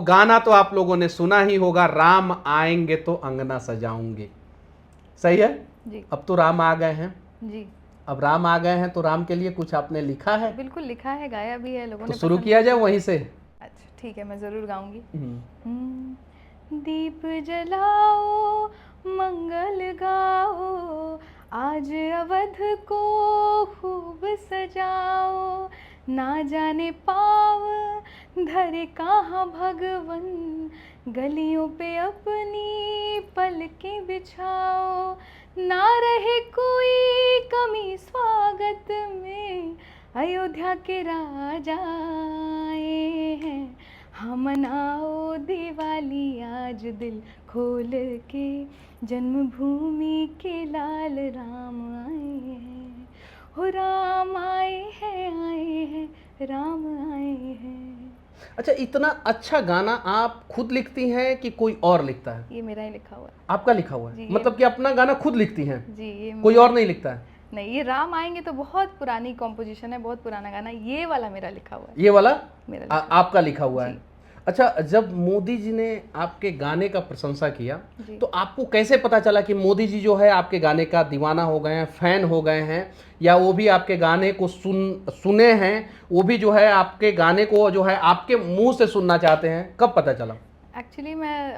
गाना तो आप लोगों ने सुना ही होगा, राम आएंगे तो अंगना सजाऊंगे। सही है जी अब तो राम आ गए हैं, जी, अब राम आ गए हैं तो राम के लिए कुछ आपने लिखा है, बिल्कुल लिखा है, गाया भी है, लोगों तो ने शुरू पसंद किया भी जाए वहीं से। अच्छा ठीक है, मैं ज़रूर गाऊंगी। हम्म, दीप जलाओ, मंगल गाओ, आज अवध को खूब सजाओ, ना जाने पाव धरे कहाँ भगवन, गलियों पे अपनी पलकें बिछाओ, ना रहे कोई कमी स्वागत में, अयोध्या के राजा आए हैं, हम मनाओ दिवाली आज दिल खोल के, जन्मभूमि के लाल राम आए हैं, हो राम आए हैं, राम आए हैं। अच्छा, इतना अच्छा गाना आप खुद लिखती हैं कि कोई और लिखता है? ये मेरा ही लिखा हुआ है आपका लिखा हुआ है, जी, मतलब कि अपना गाना खुद लिखती हैं, जी, ये कोई मेरा और नहीं लिखता है? नहीं, ये राम आएंगे तो बहुत पुरानी कॉम्पोजिशन है, बहुत पुराना गाना, ये वाला मेरा लिखा हुआ है, ये वाला मेरा लिखा आपका लिखा हुआ जी। है। अच्छा, जब मोदी जी ने आपके गाने का प्रशंसा किया जी। तो आपको कैसे पता चला कि मोदी जी जो है आपके गाने का दीवाना हो गए हैं, फैन हो गए हैं, या वो भी आपके गाने को सुने हैं, वो भी जो है आपके गाने को जो है आपके मुंह से सुनना चाहते हैं? कब पता चला? एक्चुअली मैं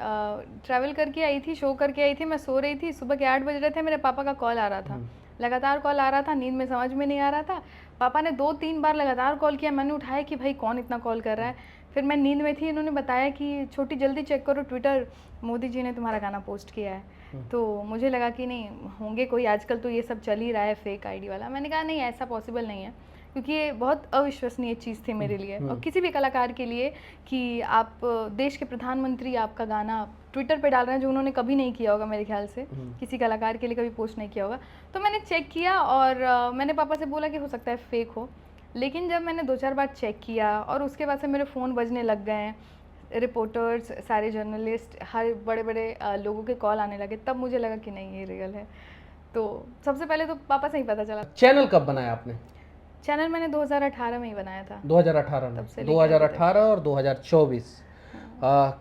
ट्रैवल करके आई थी, शो करके आई थी, मैं सो रही थी, सुबह के 8 बज रहे थे, मेरे पापा का कॉल आ रहा था, लगातार कॉल आ रहा था, नींद में समझ में नहीं आ रहा था, पापा ने 2-3 बार लगातार कॉल किया, मैंने उठाया कि भाई कौन इतना कॉल कर रहा है, फिर मैं नींद में थी, इन्होंने बताया कि छोटी जल्दी चेक करो ट्विटर, मोदी जी ने तुम्हारा गाना पोस्ट किया है, तो मुझे लगा कि नहीं होंगे कोई, आजकल तो ये सब चल ही रहा है फेक आईडी वाला, मैंने कहा नहीं ऐसा पॉसिबल नहीं है, क्योंकि ये बहुत अविश्वसनीय चीज़ थी मेरे लिए और किसी भी कलाकार के लिए कि आप देश के प्रधानमंत्री आपका गाना ट्विटर पे डाल रहे हैं, जो उन्होंने कभी नहीं किया होगा मेरे ख्याल से, किसी कलाकार के लिए कभी पोस्ट नहीं किया होगा। तो मैंने चेक किया और मैंने पापा से बोला कि हो सकता है फेक हो, लेकिन जब मैंने 2-4 बार चेक किया और उसके बाद से मेरे फ़ोन बजने लग गए हैं, रिपोर्टर्स, सारे जर्नलिस्ट, हर बड़े बड़े लोगों के कॉल आने लगे, तब मुझे लगा कि नहीं ये रियल है। तो सबसे पहले तो पापा से ही पता चला। चैनल कब बनाया आपने? चैनल मैंने 2018 में ही बनाया था। 2018 में? तब से लेके 2018 और 2024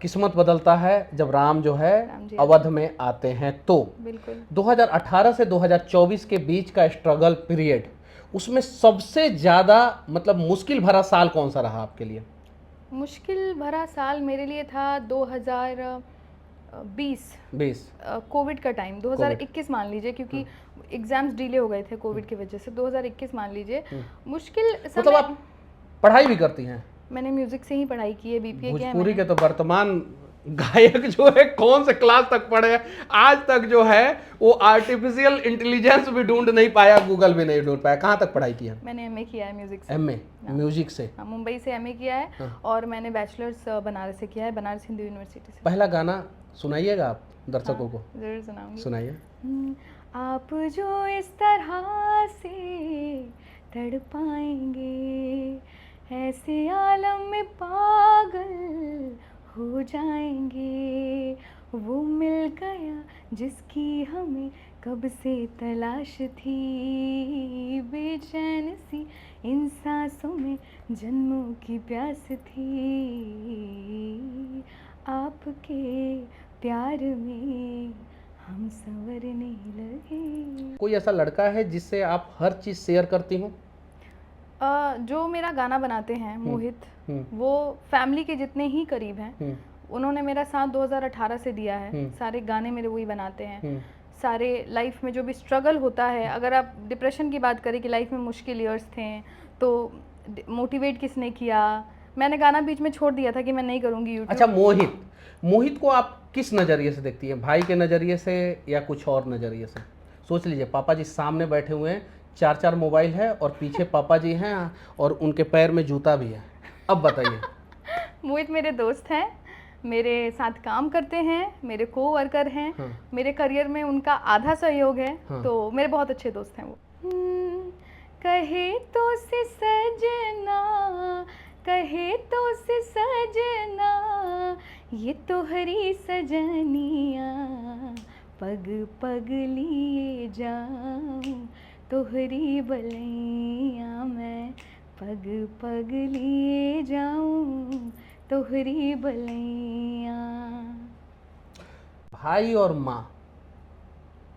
किस्मत बदलता है जब राम जो है राम जी अवध में आते हैं। तो बिल्कुल 2018 से 2024 के बीच का स्ट्रगल पीरियड, उसमें सबसे ज़्यादा मतलब मुश्किल भरा साल कौन सा रहा आपके लिए? मुश्किल भरा साल मेरे लिए था 2020 कोविड का टाइम, 2021 मान लीजिए, क्योंकि एग्जाम्स डिले हो गए थे कोविड की वजह से, 2021 मान लीजिए मुश्किल समय। मतलब आप पढ़ाई भी करती हैं? मैंने म्यूजिक से ही पढ़ाई की है, बीपीए किया है भोजपुरी मैंने। के तो वर्तमान गायक जो है कौन से क्लास तक पढ़े हैं, आज तक जो है वो आर्टिफिशियल इंटेलिजेंस भी ढूंढ नहीं पाया, गूगल भी नहीं ढूंढ पाया। कहाँ तक पढ़ाई की है? मैंने एमए किया है म्यूजिक से। एमए म्यूजिक से? हाँ, मुंबई से एमए किया है। हाँ। और मैंने बैचलर्स बनारस से किया है, बनारस हिंदू यूनिवर्सिटी से। पहला गाना सुनाइएगा आप दर्शकों को। जरूर सुनाऊंगी। सुनाइए। आप जो इस तरह से तड़पाएंगे, ऐसे आलम में पागल हो जाएंगे, वो मिल गया जिसकी हमें कब से तलाश थी, बेचैन सी इन सांसों में जन्मों की प्यास थी, आपके प्यार में हम संवरने लगे। कोई ऐसा लड़का है जिससे आप हर चीज़ शेयर करती हो? जो मेरा गाना बनाते हैं मोहित, वो फैमिली के जितने ही करीब हैं, उन्होंने मेरा साथ 2018 से दिया है, सारे गाने मेरे वही बनाते हैं, सारे लाइफ में जो भी स्ट्रगल होता है, अगर आप डिप्रेशन की बात करें कि लाइफ में मुश्किल ईयर्स थे, तो मोटिवेट किसने किया, मैंने गाना बीच में छोड़ दिया था कि मैं नहीं करूँगी यूट्यूब। अच्छा, मोहित को आप किस नज़रिए से देखती हैं? भाई के नज़रिए से या कुछ और नज़रिए से? सोच लीजिए, पापा जी सामने बैठे हुए हैं, 4 मोबाइल है और पीछे पापा जी हैं और उनके पैर में जूता भी है, अब बताइए। मोहित मेरे दोस्त हैं, मेरे साथ काम करते हैं, मेरे को वर्कर हैं। मेरे करियर में उनका आधा सहयोग है। तो मेरे बहुत अच्छे दोस्त हैं वो। कहे तो से सजना, कहे तो से सजना, ये तो हरी सजनिया, पग पग लिए जाऊं तोहरी बलैया, मैं पग पग लिए जाऊं तोहरी बलैया। भाई और माँ,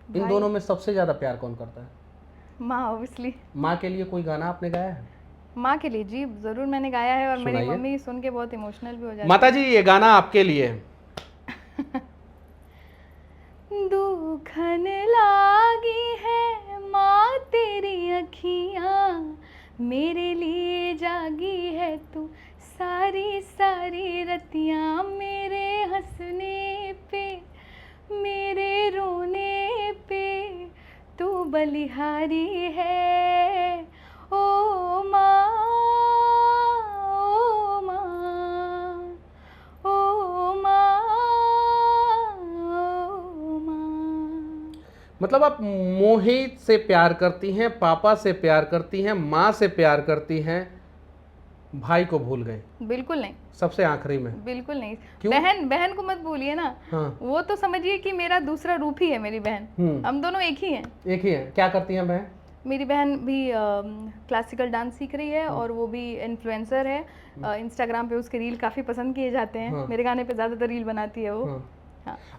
इन भाई- दोनों में सबसे ज्यादा प्यार कौन करता है? माँ ऑब्वियसली। माँ के लिए कोई गाना आपने गाया है? माँ के लिए जी ज़रूर मैंने गाया है, और मेरी सुनाइए। मम्मी सुन के बहुत इमोशनल भी हो जाती माता जी ये गाना आपके लिए है। दुखन लागी है माँ तेरी अखियाँ, मेरे लिए जागी है तू सारी सारी रतियाँ। मेरे हंसने पे मेरे रोने पे तू बलिहारी है। ओ माँ, ओ माँ, ओ माँ, ओ माँ। मतलब आप मोहित से प्यार करती हैं, पापा से प्यार करती हैं, माँ से प्यार करती हैं, भाई को भूल गए बिल्कुल नहीं, सबसे आखिरी में? बिल्कुल नहीं। क्यों? बहन को मत भूलिए ना। हाँ। वो तो समझिए कि मेरा दूसरा रूप ही है मेरी बहन। हम दोनों एक ही हैं। एक ही है। क्या करती हैं बहन? मेरी बहन भी क्लासिकल डांस सीख रही है, और वो भी इन्फ्लुएंसर है। इंस्टाग्राम पे उसके रील काफ़ी पसंद किए जाते हैं। मेरे गाने पे ज़्यादातर रील बनाती है वो। हाँ।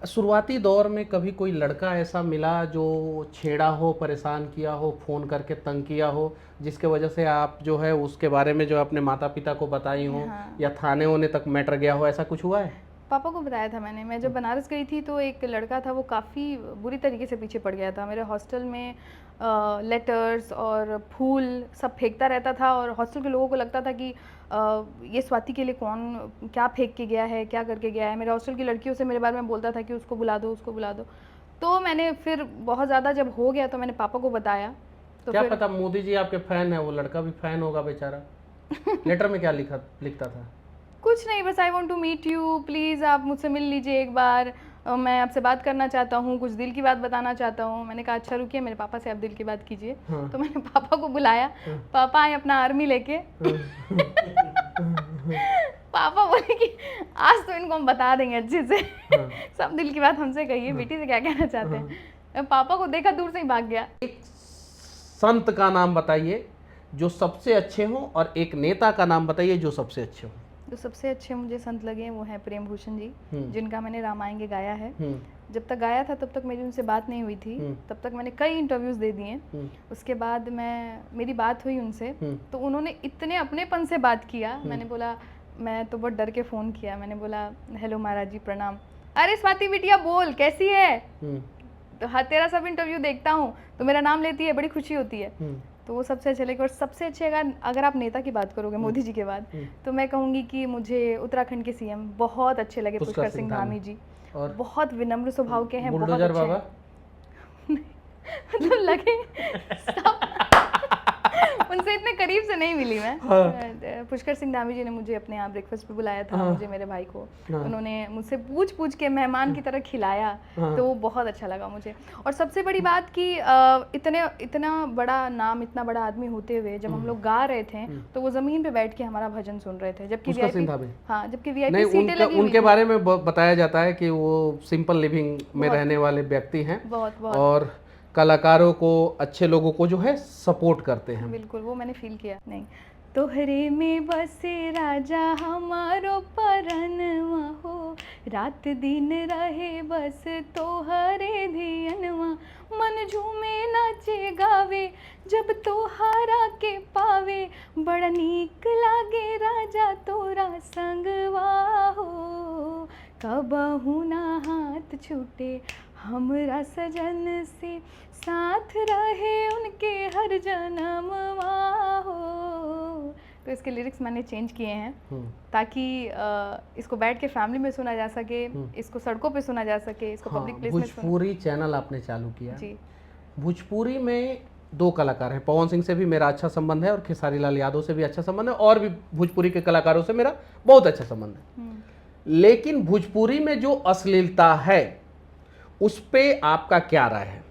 शुरुआती दौर में कभी कोई लड़का ऐसा मिला जो छेड़ा हो, परेशान किया हो, फ़ोन करके तंग किया हो, जिसके वजह से आप जो है उसके बारे में जो अपने माता पिता को बताई हो, या थाने होने तक मैटर गया हो, ऐसा कुछ हुआ है? पापा को बताया था मैंने। मैं जब बनारस गई थी तो एक लड़का था, वो काफ़ी बुरी तरीके से पीछे पड़ गया था। मेरे हॉस्टल में लेटर्स और फूल सब फेंकता रहता था, और हॉस्टल के लोगों को लगता था कि ये स्वाति के लिए कौन क्या फेंक के गया है, क्या करके गया है। मेरे हॉस्टल की लड़कियों से मेरे बारे में बोलता था कि उसको बुला दो, उसको बुला दो। तो मैंने फिर बहुत ज़्यादा जब हो गया तो मैंने पापा को बताया। तो क्या पता मोदी जी आपके फैन है, वो लड़का भी फैन होगा बेचारा। लेटर में क्या लिखता था? कुछ नहीं, बस I want to meet you, please आप मुझसे मिल लीजिए एक बार, मैं आपसे बात करना चाहता हूँ, कुछ दिल की बात बताना चाहता हूँ। मैंने कहा अच्छा रुकिए, मेरे पापा से आप दिल की बात कीजिए। तो मैंने पापा को बुलाया। पापा आए अपना आर्मी लेके। पापा बोले कि आज तो इनको हम बता देंगे अच्छे से। सब दिल की बात हमसे कहिए, बेटी से क्या कहना चाहते हैं। पापा को देखा दूर से ही भाग गया। एक संत का नाम बताइए जो सबसे अच्छे हों, और एक नेता का नाम बताइए जो सबसे अच्छे हों। जो सबसे अच्छे मुझे संत लगे वो हैं प्रेम भूषण जी, जिनका मैंने रामायण गाया है। जब तक गाया था तब तक मेरी उनसे बात नहीं हुई थी, तब तक मैंने कई इंटरव्यूज़ दे दिए। उसके बाद मेरी बात हुई उनसे, तो उन्होंने इतने अपनेपन से बात किया। मैंने बोला, मैं तो बहुत डर के फ़ोन किया। मैंने बोला हेलो महाराज जी प्रणाम। अरे स्वाति बिटिया बोल कैसी है? तो हाँ तेरा सब इंटरव्यू देखता हूँ, तो मेरा नाम लेती है, बड़ी खुशी होती है। तो वो सबसे अच्छे लगे। और सबसे अच्छे अगर आप नेता की बात करोगे मोदी जी के बाद, तो मैं कहूँगी कि मुझे उत्तराखंड के सीएम बहुत अच्छे लगे, पुष्कर सिंह धामी जी। और बहुत विनम्र स्वभाव के हैं, बहुत अच्छे बाबा। मतलब लगे सब उनसे इतने करीब से नहीं मिली मैं। पुष्कर सिंह धामी जी ने मुझे अपने यहाँ ब्रेकफास्ट पे बुलाया था, मुझे मेरे भाई को। उन्होंने मुझसे पूछ के मेहमान की तरह खिलाया, तो वो बहुत अच्छा लगा मुझे। और सबसे बड़ी बात कि इतना बड़ा नाम, इतना बड़ा आदमी होते हुए जब हम लोग गा रहे थे तो वो जमीन पे बैठ के हमारा भजन सुन रहे थे, जबकि वीआईपी सीटें लगी हुई। उनके बारे में बताया जाता है कि वो सिंपल लिविंग में रहने वाले व्यक्ति हैं, और कलाकारों को, अच्छे लोगों को जो है सपोर्ट करते हैं। बिल्कुल, वो मैंने फील किया। नहीं तोहरे में बसे राजा हमारो परनवा हो, रात दिन रहे बस तोहरे धियनवा। मन झूमे नाचे गावे जब तोहारा के पावे, बड़ा नीक लागे राजा तोरा संगवा हो। कबहू ना हाथ छूटे हमरा सजन से, साथ रहे उनके हर जन्मवा हो। तो इसके लिरिक्स मैंने चेंज किए हैं ताकि इसको बैठ के फैमिली में सुना जा सके, इसको सड़कों पे सुना जा सके, इसको पब्लिक प्लेस में सुना। भोजपुरी चैनल आपने चालू किया जी। भोजपुरी में दो कलाकार हैं, पवन सिंह से भी मेरा अच्छा संबंध है और खेसारी लाल यादव से भी अच्छा संबंध है, और भी भोजपुरी के कलाकारों से मेरा बहुत अच्छा संबंध है। लेकिन भोजपुरी में जो अश्लीलता है उस पे आपका क्या राय है?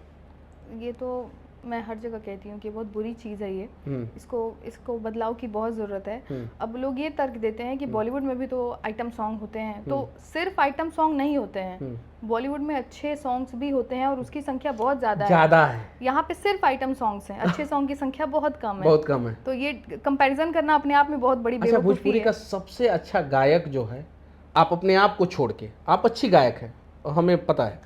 ये तो मैं हर जगह कहती हूँ कि बहुत बुरी चीज़ है ये, इसको बदलाव की बहुत ज़रूरत है। अब लोग ये तर्क देते हैं कि बॉलीवुड में भी तो आइटम सॉन्ग होते हैं, तो सिर्फ आइटम सॉन्ग नहीं होते हैं, बॉलीवुड में अच्छे सॉन्ग्स भी होते हैं और उसकी संख्या बहुत ज़्यादा है। यहाँ पे सिर्फ आइटम सॉन्ग्स हैं, अच्छे सॉन्ग की संख्या बहुत कम है। तो ये कंपैरिजन करना अपने आप में बहुत बड़ी बेवकूफ़ी है। भोजपुरी का सबसे अच्छा गायक जो है, आप अपने आप को छोड़ के, आप अच्छी गायक है और हमें पता है,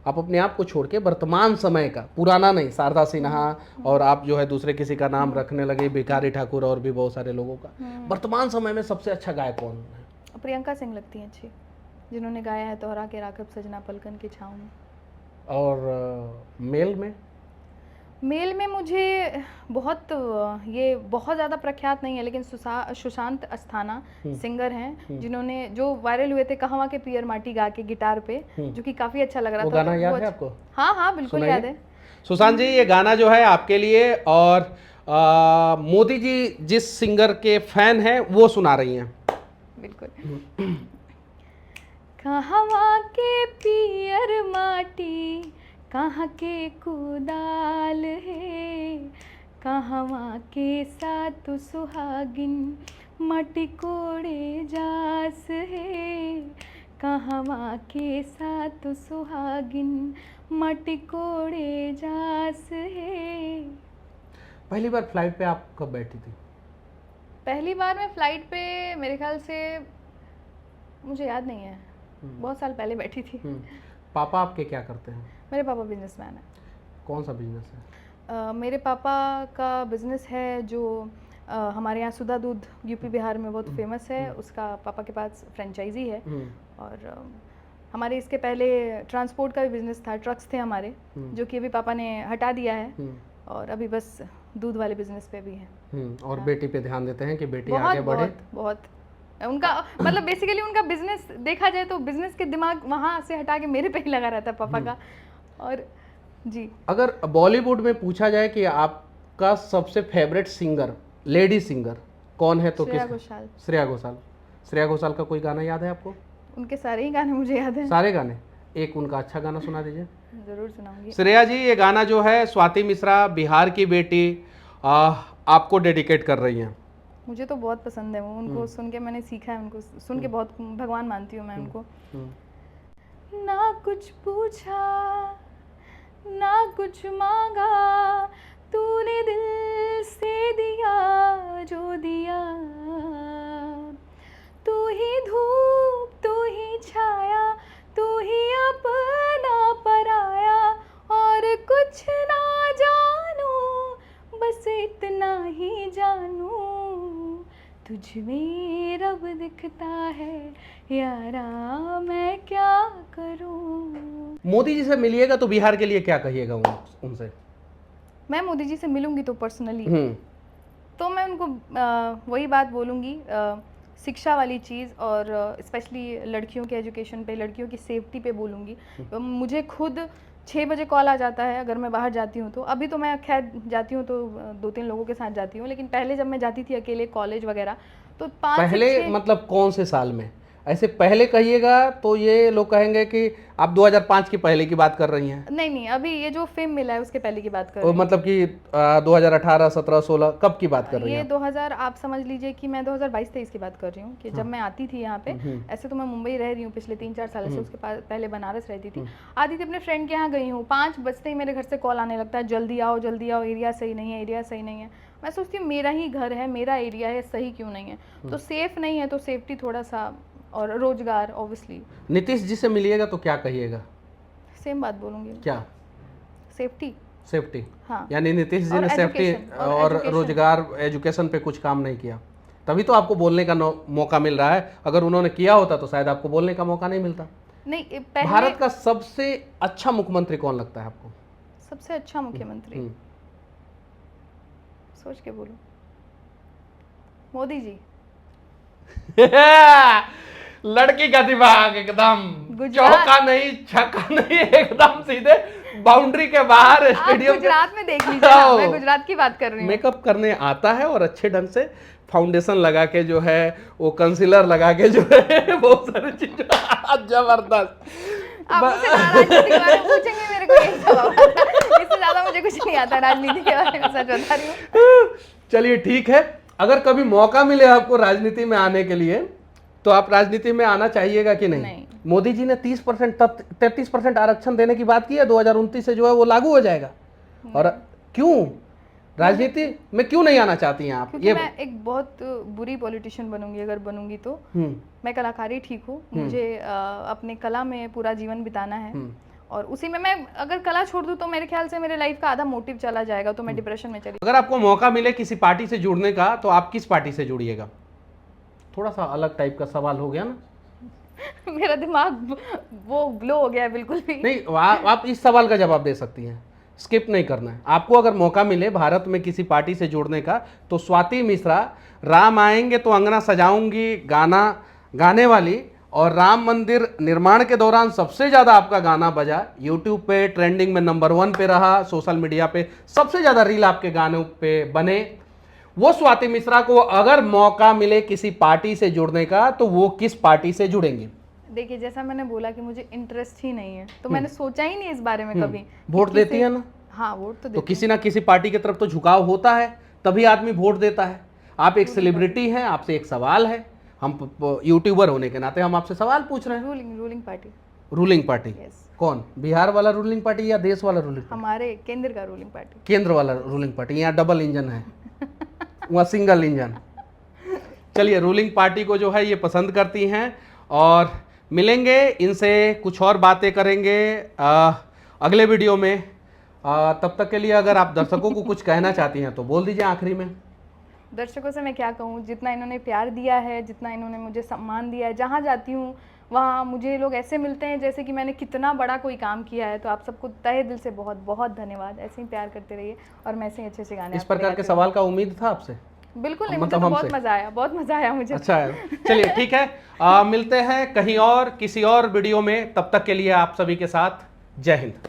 आप अपने आप को छोड़ के वर्तमान समय का, पुराना नहीं, शारदा सिन्हा और आप जो है दूसरे किसी का नाम रखने लगे, भिखारी ठाकुर और भी बहुत सारे लोगों का, वर्तमान समय में सबसे अच्छा गायक कौन है? प्रियंका सिंह लगती है अच्छी, जिन्होंने गाया है तोहरा के राखब सजना पलकन की छाँव में। और मेल में मुझे ये बहुत ज़्यादा प्रख्यात नहीं है, लेकिन सुशांत अस्थाना सिंगर हैं, जिन्होंने जो वायरल हुए थे कहवा के पियर माटी गा के गिटार पे, जो कि काफ़ी अच्छा लग रहा था। गाना याद है आपको? हाँ बिल्कुल याद है। सुशांत जी, ये गाना जो है आपके लिए, और मोदी जी जिस सिंगर के फैन हैं वो सुना रही हैं। बिल्कुल। कहवा के पियर माटी कहाँ के कुदाल है, कहवा के साथ सुहागिन मटी कोड़े जास है, कहवा के साथ सुहागिन मटी कोड़े जास है। पहली बार फ्लाइट पे आप कब बैठी थी? पहली बार मैं फ्लाइट पे मेरे ख्याल से, मुझे याद नहीं है, बहुत साल पहले बैठी थी। पापा आपके क्या करते हैं? मेरे पापा बिजनेसमैन है। कौन सा बिजनेस है? मेरे पापा का बिजनेस है जो हमारे यहाँ सुधा दूध यूपी बिहार में बहुत फेमस है, उसका पापा के पास फ्रेंचाइजी है। और हमारे इसके पहले ट्रांसपोर्ट का भी बिजनेस था, ट्रक्स थे हमारे, जो कि अभी पापा ने हटा दिया है, और अभी बस दूध वाले बिजनेस पे भी है। और बेटी पे ध्यान देते हैं कि बेटी आगे बढ़े। बहुत उनका मतलब बेसिकली उनका बिजनेस देखा जाए तो बिजनेस के दिमाग वहाँ से हटा के मेरे पे ही लगा रहता है पापा का। और जी, अगर बॉलीवुड में पूछा जाए कि आपका सबसे फेवरेट सिंगर, लेडी सिंगर कौन है, तो श्रेया घोषाल। श्रेया घोषाल का कोई गाना याद है आपको? उनके सारे ही गाने मुझे याद हैं। सारे गाने? एक उनका अच्छा गाना सुना दीजिए। जरूर सुनाऊंगी। श्रेया जी, ये गाना जो है स्वाति मिश्रा, बिहार की बेटी, आपको डेडिकेट कर रही हैं। मुझे तो बहुत पसंद है वो, उनको सुन के मैंने सीखा है, उनको सुन के बहुत भगवान मानती हूँ मैं उनको। ना कुछ पूछा ना कुछ मांगा, तूने दिल से दिया जो दिया, तू ही धूप तू ही छाया, तू ही अपना पराया, और कुछ ना जानू बस इतना ही जानू, तुझ में रब दिखता है यारा, मैं क्या करूं। मोदी जी से मिलिएगा तो बिहार के लिए क्या कहिएगा उनसे? मैं मोदी जी से मिलूंगी तो पर्सनली तो मैं उनको वही बात बोलूंगी, शिक्षा वाली चीज़, और स्पेशली लड़कियों के एजुकेशन पे, लड़कियों की सेफ्टी पे बोलूँगी। मुझे खुद 6 बजे कॉल आ जाता है अगर मैं बाहर जाती हूँ तो। अभी तो मैं खैर जाती हूँ तो 2-3 लोगों के साथ जाती हूँ, लेकिन पहले जब मैं जाती थी अकेले कॉलेज वगैरह तो 5 पहले मतलब कौन से साल में? ऐसे पहले कहिएगा तो ये लोग कहेंगे कि आप 2005 की पहले की बात कर रही हैं। नहीं, अभी ये जो फेम मिला है उसके पहले की बात कर रही हूँ। मतलब कि 2018, 17, 16 कब की बात कर रही हैं? ये 2000 आप समझ लीजिए कि मैं 2022-23 की बात कर रही हूँ कि जब मैं आती थी यहाँ पे। ऐसे तो मैं मुंबई रह रही हूँ पिछले 3-4 साल से, उसके पहले बनारस रहती थी। आती थी अपने फ्रेंड के यहाँ गई हूँ, 5 बजते ही मेरे घर से कॉल आने लगता है, जल्दी आओ एरिया सही नहीं है, एरिया सही नहीं है। मैं सोचती हूँ मेरा ही घर है, मेरा एरिया है, सही क्यों नहीं है? तो सेफ नहीं है तो सेफ्टी थोड़ा सा, और रोजगार ऑब्वियसली। नीतीश जी से मिलिएगा तो क्या कहिएगा? सेम बात बोलूंगी। क्या? सेफ्टी। हाँ, यानी नीतीश जी ने सेफ्टी और रोजगार, एजुकेशन पे कुछ काम नहीं किया, तभी तो आपको बोलने का मौका मिल रहा है। अगर उन्होंने किया होता तो शायद आपको बोलने का मौका नहीं मिलता। नहीं, भारत का सबसे अच्छा मुख्यमंत्री कौन लगता है आपको? सबसे अच्छा मुख्यमंत्री सोच के बोलो। मोदी जी। लड़की का दिमाग एकदम चौका नहीं छक्का नहीं, एकदम सीधे बाउंड्री के बाहर स्टेडियम। गुजरात में देख लीजिए, मैं गुजरात की बात कर रही हूँ। मेकअप करने आता है और अच्छे ढंग से फाउंडेशन लगा के जो है, वो कंसीलर लगा के जो है, बहुत सारी चीजें जबरदस्त। आप मुझसे नाराजगी के बारे में पूछेंगे मेरे को, यही सवाल है। इससे ज्यादा मुझे कुछ नहीं आता राजनीति के बारे में, सच बता रही हूँ। चलिए ठीक है, अगर कभी मौका मिले आपको राजनीति में आने के लिए तो आप राजनीति में आना चाहिएगा कि नहीं? मोदी जी ने 30% 33% आरक्षण देने की बात की है, 2029 से जो है वो लागू हो जाएगा। और क्यों राजनीति में क्यों नहीं आना चाहती हैं आप? क्योंकि मैं एक बहुत बुरी पॉलिटिशियन बनूंगी अगर बनूंगी तो। मैं कलाकारी ठीक हूँ, मुझे अपने कला में पूरा जीवन बिताना है और उसी में मैं अगर कला छोड़ दूँ तो मेरे ख्याल से मेरे लाइफ का आधा मोटिव चला जाएगा, तो मैं डिप्रेशन में चली। अगर आपको मौका मिले किसी पार्टी से जुड़ने का तो आप किस पार्टी से जुड़िएगा? थोड़ा सा अलग टाइप का सवाल हो गया ना। मेरा दिमाग वो ग्लो हो गया है बिल्कुल भी नहीं, आप इस सवाल का जवाब दे सकती हैं, स्किप नहीं करना है आपको। अगर मौका मिले भारत में किसी पार्टी से जुड़ने का तो स्वाति मिश्रा, राम आएंगे तो अंगना सजाऊंगी गाना गाने वाली, और राम मंदिर निर्माण के दौरान सबसे ज्यादा आपका गाना बजा, यूट्यूब पे ट्रेंडिंग में नंबर 1 पे रहा, सोशल मीडिया पे सबसे ज्यादा रील आपके गाने पे बने, वो स्वाति मिश्रा को अगर मौका मिले किसी पार्टी से जुड़ने का तो वो किस पार्टी से जुड़ेंगे? देखिए, जैसा मैंने बोला कि मुझे इंटरेस्ट ही नहीं है, तो मैंने सोचा ही नहीं इस बारे में कभी। वोट देती है ना? हाँ, वोट तो किसी ना किसी पार्टी की तरफ तो झुकाव होता है, तभी आदमी वोट देता है। आप एक सेलिब्रिटी हैं, आपसे एक सवाल है, हम यूट्यूबर होने के नाते हम आपसे सवाल पूछ रहे हैं। Ruling party. Ruling party yes. कौन? बिहार वाला रूलिंग पार्टी या देश वाला रूलिंग? हमारे केंद्र का रूलिंग पार्टी। केंद्र वाला रूलिंग पार्टी। यहाँ डबल इंजन है, वहाँ सिंगल इंजन। चलिए, रूलिंग पार्टी को जो है ये पसंद करती हैं और मिलेंगे इनसे, कुछ और बातें करेंगे अगले वीडियो में। तब तक के लिए अगर आप दर्शकों को कुछ कहना चाहती हैं तो बोल दीजिए आखिरी में। दर्शकों से मैं क्या कहूँ, जितना इन्होंने प्यार दिया है, जितना इन्होंने मुझे सम्मान दिया है, जहाँ जाती हूँ वहाँ मुझे लोग ऐसे मिलते हैं जैसे कि मैंने कितना बड़ा कोई काम किया है। तो आप सबको तहे दिल से बहुत बहुत धन्यवाद। ऐसे ही प्यार करते रहिए और मैं ऐसे ही अच्छे से गाने इस प्रकार के सवाल का उम्मीद था आपसे? बिल्कुल नहीं, मुझे तो बहुत मजा आया, बहुत मजा आया मुझे। अच्छा है, चलिए ठीक है, मिलते हैं कहीं और किसी और वीडियो में। तब तक के लिए आप सभी के साथ जय हिंद।